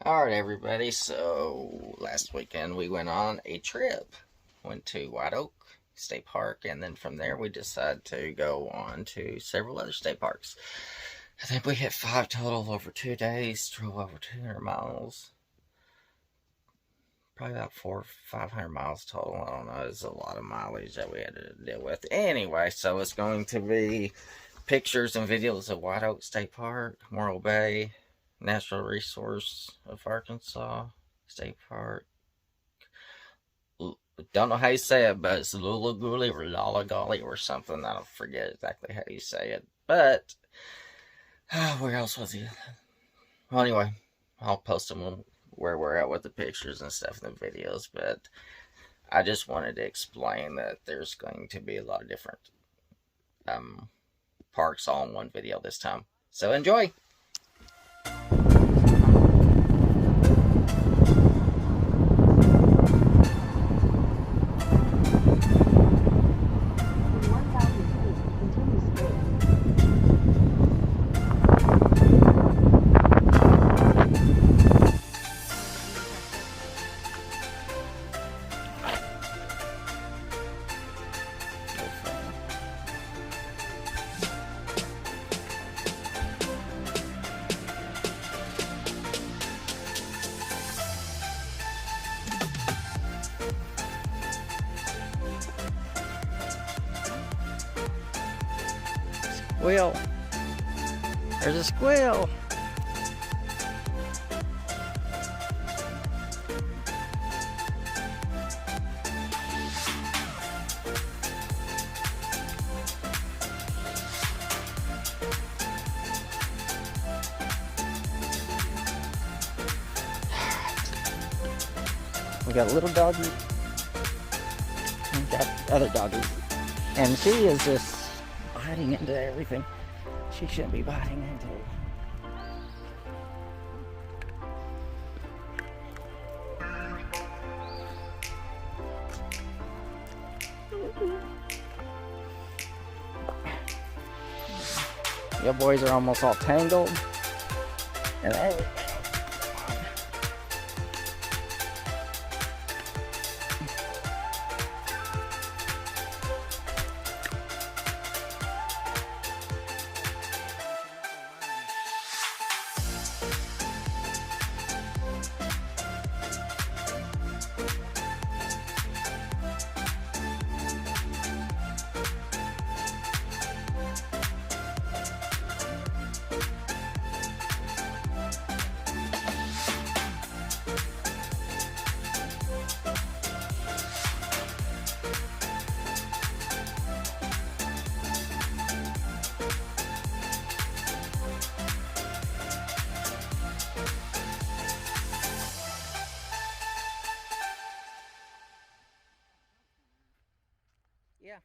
Alright, everybody, so last weekend we went on a trip. Went to White Oak State Park, and then from there we decided to go on to several other state parks. I think we hit 5 total over 2 days, drove over 200 miles. Probably about 400 or 500 miles total. I don't know, it's a lot of mileage that we had to deal with. Anyway, so it's going to be pictures and videos of White Oak State Park, Morro Bay, Natural Resource of Arkansas State Park. Don't know how you say it, but it's Lula Gully or Lala Gully or something. I don't forget exactly how you say it. But where else was he? Well, anyway, I'll post them where we're at with the pictures and stuff in the videos. But I just wanted to explain that there's going to be a lot of different parks all in one video this time. So enjoy! Squeal. There's a squeal. We got a little doggy. We got other doggies. And she is just biting into everything. She shouldn't be biting into it. Your boys are almost all tangled. And everything. Yeah.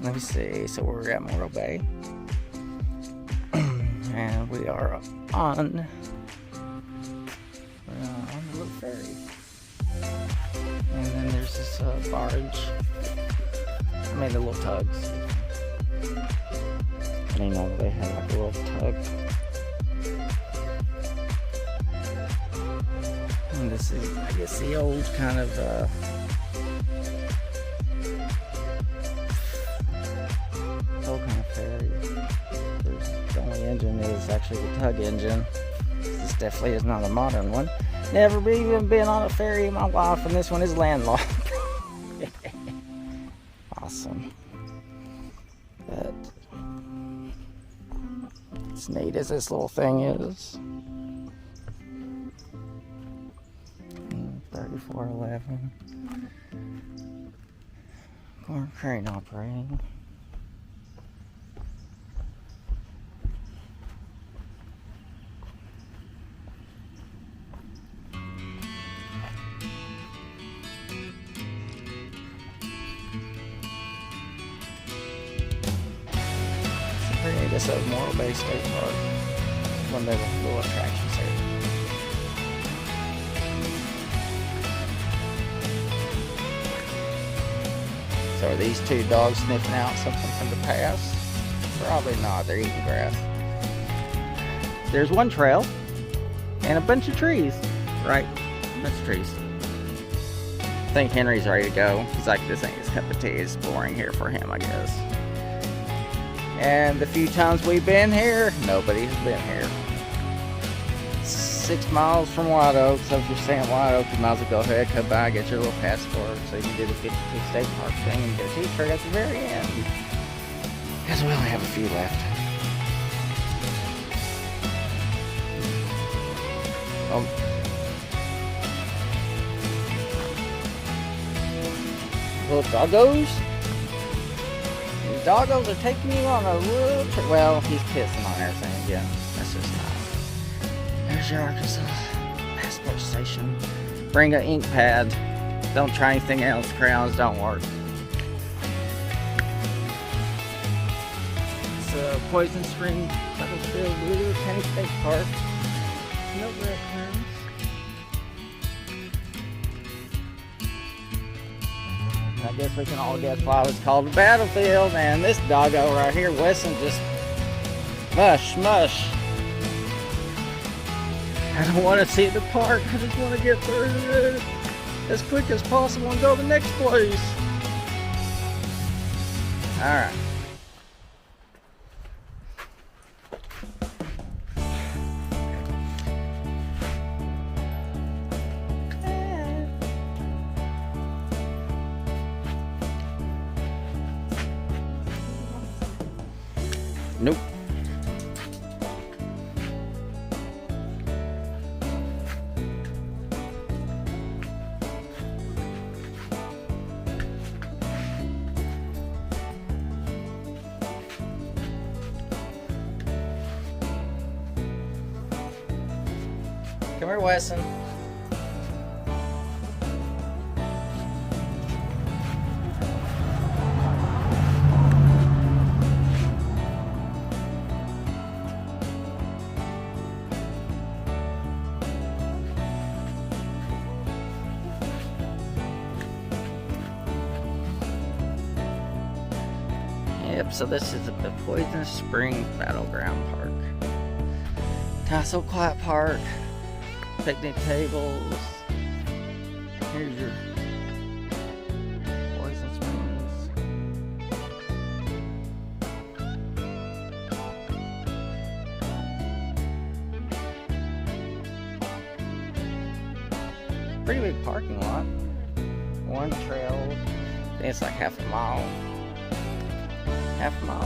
Let me see. So we're at Morro Bay, and we are on the little ferry. And then there's this barge. I mean, the little tugs. I didn't know they had like a little tug. And this is, I guess, the old kind of ferry. The only engine is actually the tug engine. This definitely is not a modern one. Never even been on a ferry in my life, and this one is landlocked. Awesome. But as neat as this little thing is, 3411. Corn crane operating. This is Morro Bay State Park. One of the little attractions here. So are these two dogs sniffing out something from the past? Probably not. They're eating grass. There's one trail and a bunch of trees. Right? That's trees. I think Henry's ready to go. He's like, this ain't his cup of tea. It's boring here for him, I guess. And the few times we've been here, nobody has been here. 6 miles from White Oak, so if you're staying at White Oak, you might as well go ahead, come by, get your little passport, so you can do the 52 State Park thing and get a t-shirt at the very end. Because we only have a few left. Little doggos. Doggos are taking you on a little trip. Well, he's pissing on everything again. That's just nice. There's your Arkansas passport station. Bring an ink pad. Don't try anything else. Crayons don't work. It's Poison Spring, Battlefield, Blue County State Park. No raccoons. I guess we can all guess why it's called a battlefield. And this doggo right here, Wesson, just mush. I don't want to see the park. I just want to get through it as quick as possible and go to the next place. Alright. Nope. Come here, Wesson. Yep, so this is the Poison Spring Battleground Park. Tassel Quiet Park, picnic tables. Here's your Poison Springs. Pretty big parking lot. One trail, I think it's like half a mile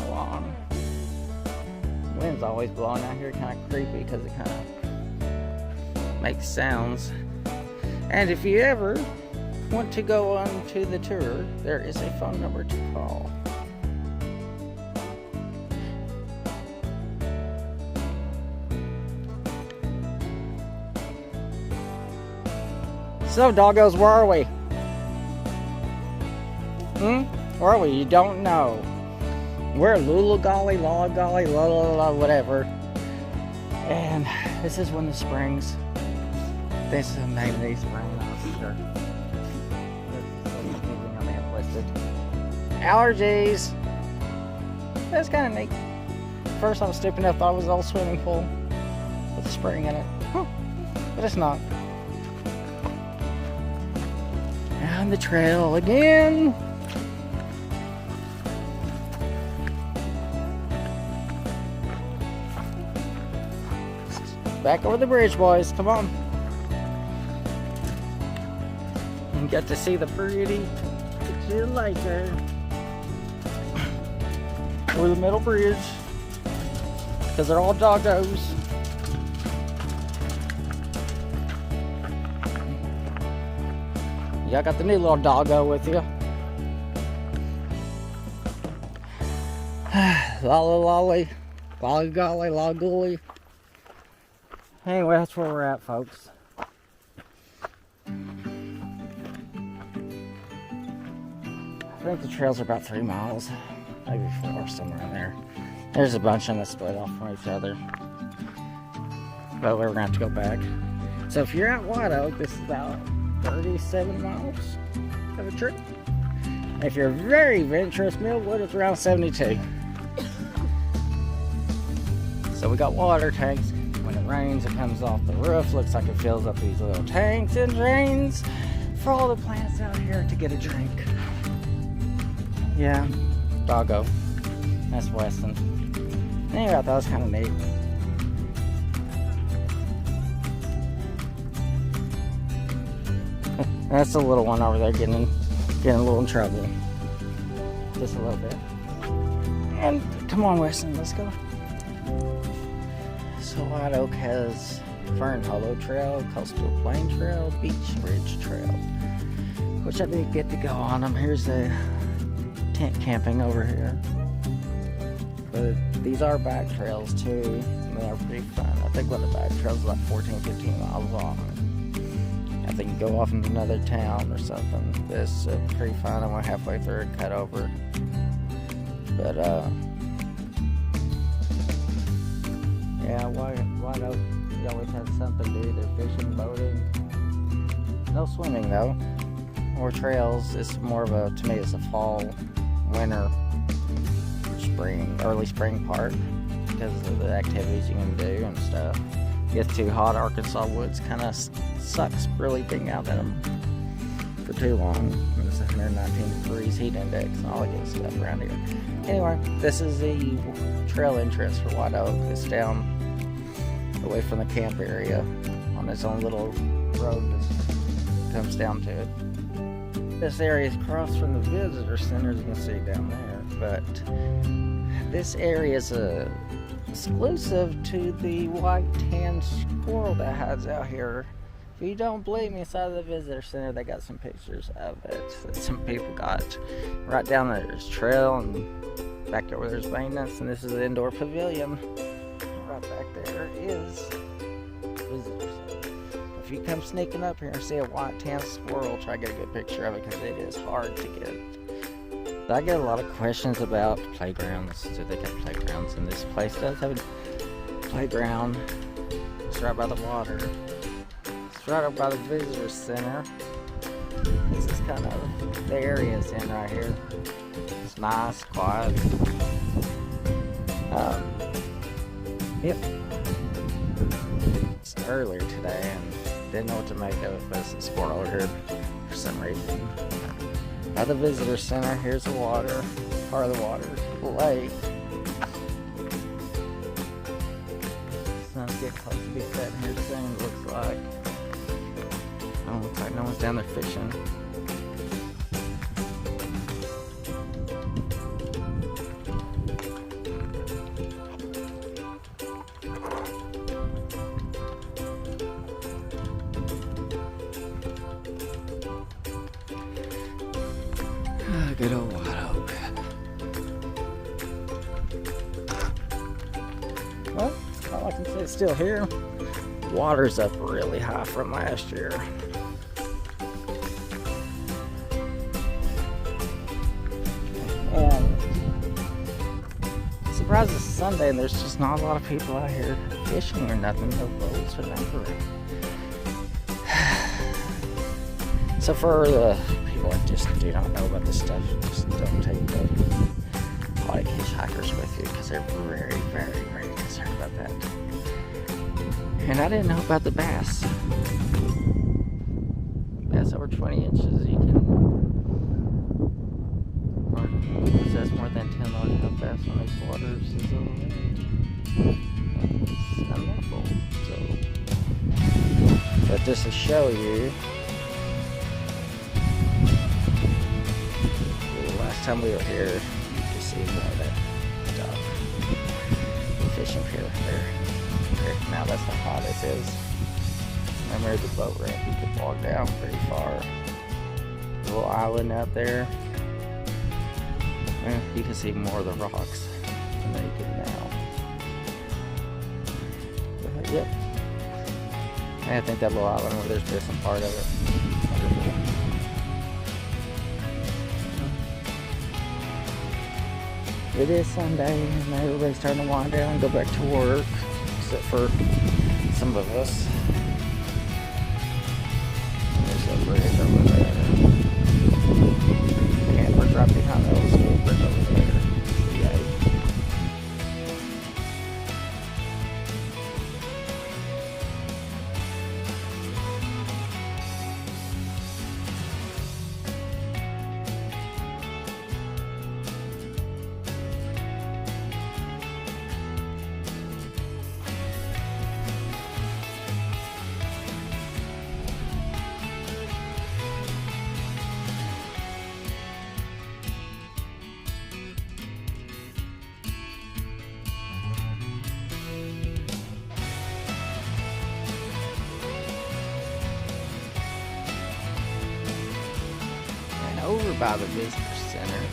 long. Wind's always blowing out here, kind of creepy because it kind of makes sounds. And if you ever want to go on to the tour, there is a phone number to call. So, doggos, where are we? Where are we? You don't know. We're at Lulagolly, Lolagolly, whatever. And this is Winter Springs. This is the name of these springs. Sure. Allergies. That's kind of neat. First, I was stupid enough, thought it was an old swimming pool with a spring in it. But it's not. Down the trail again. Back over the bridge, boys. Come on. You get to see the pretty lake there. Over the middle bridge. Because they're all doggos. Y'all got the new little doggo with you. Lolly lolly, lolly golly, lolly gooly. Anyway, that's where we're at, folks. I think the trails are about 3 miles, maybe 4, somewhere in there. There's a bunch of them that split off from each other, but we're gonna have to go back. So if you're at White Oak, this is about 37 miles of a trip. If you're very adventurous, Millwood, it's around 72. So we got water tanks. When it rains, it comes off the roof. Looks like it fills up these little tanks and drains for all the plants out here to get a drink. Yeah, doggo. That's Weston. Anyway, I thought it was kind of neat. That's the little one over there getting a little in trouble. Just a little bit. And come on, Weston, let's go. So White Oak has Fern Hollow Trail, Coastal Plain Trail, Beach Ridge Trail, which I did get to go on them. Here's the tent camping over here. But these are back trails too, and they are pretty fun. I think one of the back trails is like 14-15 miles long. I think you go off into another town or something. This is pretty fun. I went halfway through and cut over. But yeah, White Oak, you always have something to do. Either fishing, boating. No swimming though, or trails. It's more of a, to me, it's a fall, winter, spring, early spring park because of the activities you can do and stuff. It gets too hot, Arkansas woods kind of sucks really being out in them for too long. It's 119 degrees heat index and all that good stuff around here. Anyway, this is the trail entrance for White Oak. It's down away from the camp area on its own little road that comes down to it. This area is across from the visitor center, as you can see down there, but this area is exclusive to the white-tailed squirrel that hides out here. If you don't believe me, inside of the visitor center, they got some pictures of it that some people got. Right down there, there's trail, and back over there's maintenance, and this is the indoor pavilion. Right back there is visitor center. If you come sneaking up here and see a white-tailed squirrel, try to get a good picture of it because it is hard to get. But I get a lot of questions about playgrounds. Do they got playgrounds? And this place does have a playground. It's right by the water. It's right up by the visitor center. This is kind of the area it's in right here. It's nice, quiet. Yep. It's earlier today and didn't know what to make of it, but it's a squirrel over here for some reason. By the visitor center, here's the water, part of the water, the lake. Sun's getting close to be setting here soon, it looks like. Oh, looks like no one's down there fishing. Good old White Oak. Well, all I can say it's still here. Water's up really high from last year. And I'm surprised it's Sunday and there's just not a lot of people out here fishing or nothing. No boats or nothing. So for the people that just do not know about this stuff, just don't take the potty hitchhikers with you because they're very, very, very concerned about that. And I didn't know about the bass. Bass over 20 inches, you can possess more than 10 large enough bass on these waters is unlawful. So, but just to show you. Time we were here, you can see more of that stuff. The fishing pier there. Now that's not hot as is. Remember the boat ramp, you could walk down pretty far. little island out there. You can see more of the rocks than you can now. But, yep. I think that little island where there's missing part of it. It is Sunday and everybody's starting to wind down and go back to work, except for some of us. There's a bridge over there. And we're right behind the old school bridge over there. Yay. Over by the visitor center,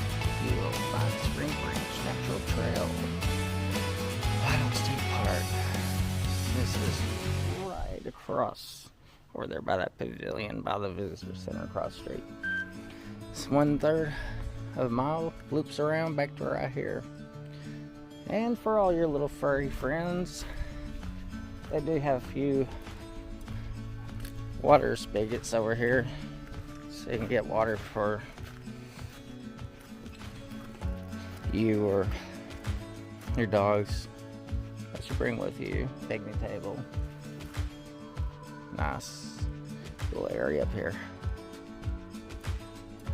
you will find Spring Branch Natural Trail, Wild State Park. This is right across over there by that pavilion by the visitor center across the street. It's 1/3 of a mile, loops around back to right here. And for all your little furry friends, they do have a few water spigots over here. So you can get water for you or your dogs that you bring with you. Picnic table. Nice little area up here.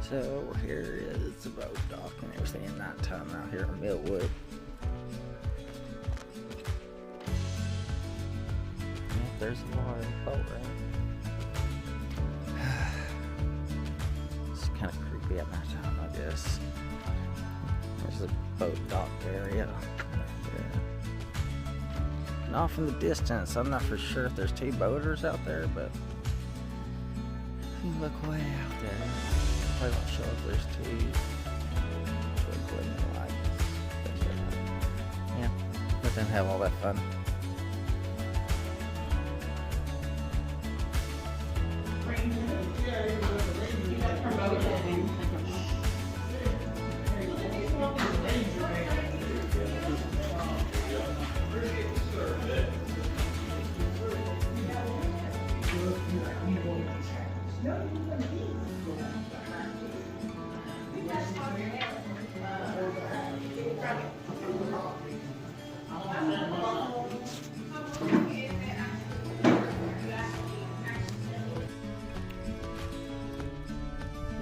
So here is the boat dock and everything at night time out here in Millwood. Yep, there's a water boat ramp. Kind of creepy at night time, I guess. There's the boat dock area. Yeah. And off in the distance, I'm not for sure if there's two boaters out there, but if you look way out there, probably won't show if there's two twinkling lights. Yeah, let them have all that fun.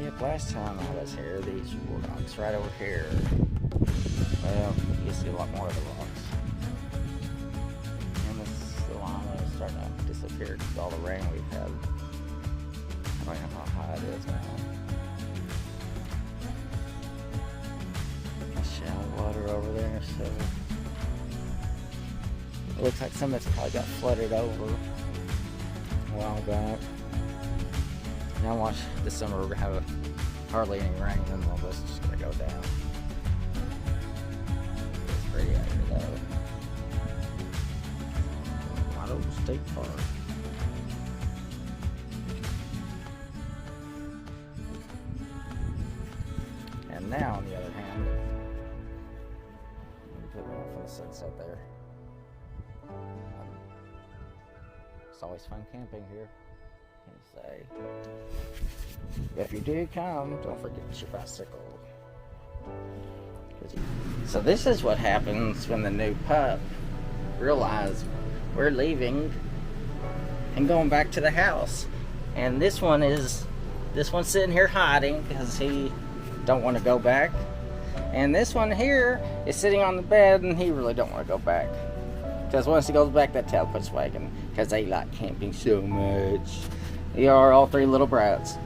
Yep, last time I was here, these rocks right over here. Well, you see a lot more of the rocks. And the llama is starting to disappear because of all the rain we've had. I don't know how high it is now. Shallow water over there, so it looks like some of it's probably got flooded over a while back. Now watch this summer we're gonna have hardly any rain and all this is just gonna go down. It's pretty out here though. Wild State Park. And now on the other hand, put me off in the sunset there. It's always fun camping here. Say, if you do come, don't forget your bicycle. So this is what happens when the new pup realizes we're leaving and going back to the house. And this one's sitting here hiding because he don't want to go back. And this one here is sitting on the bed and he really don't want to go back. Because once he goes back, that tail quits wagging because they like camping so much. They are all three little brats.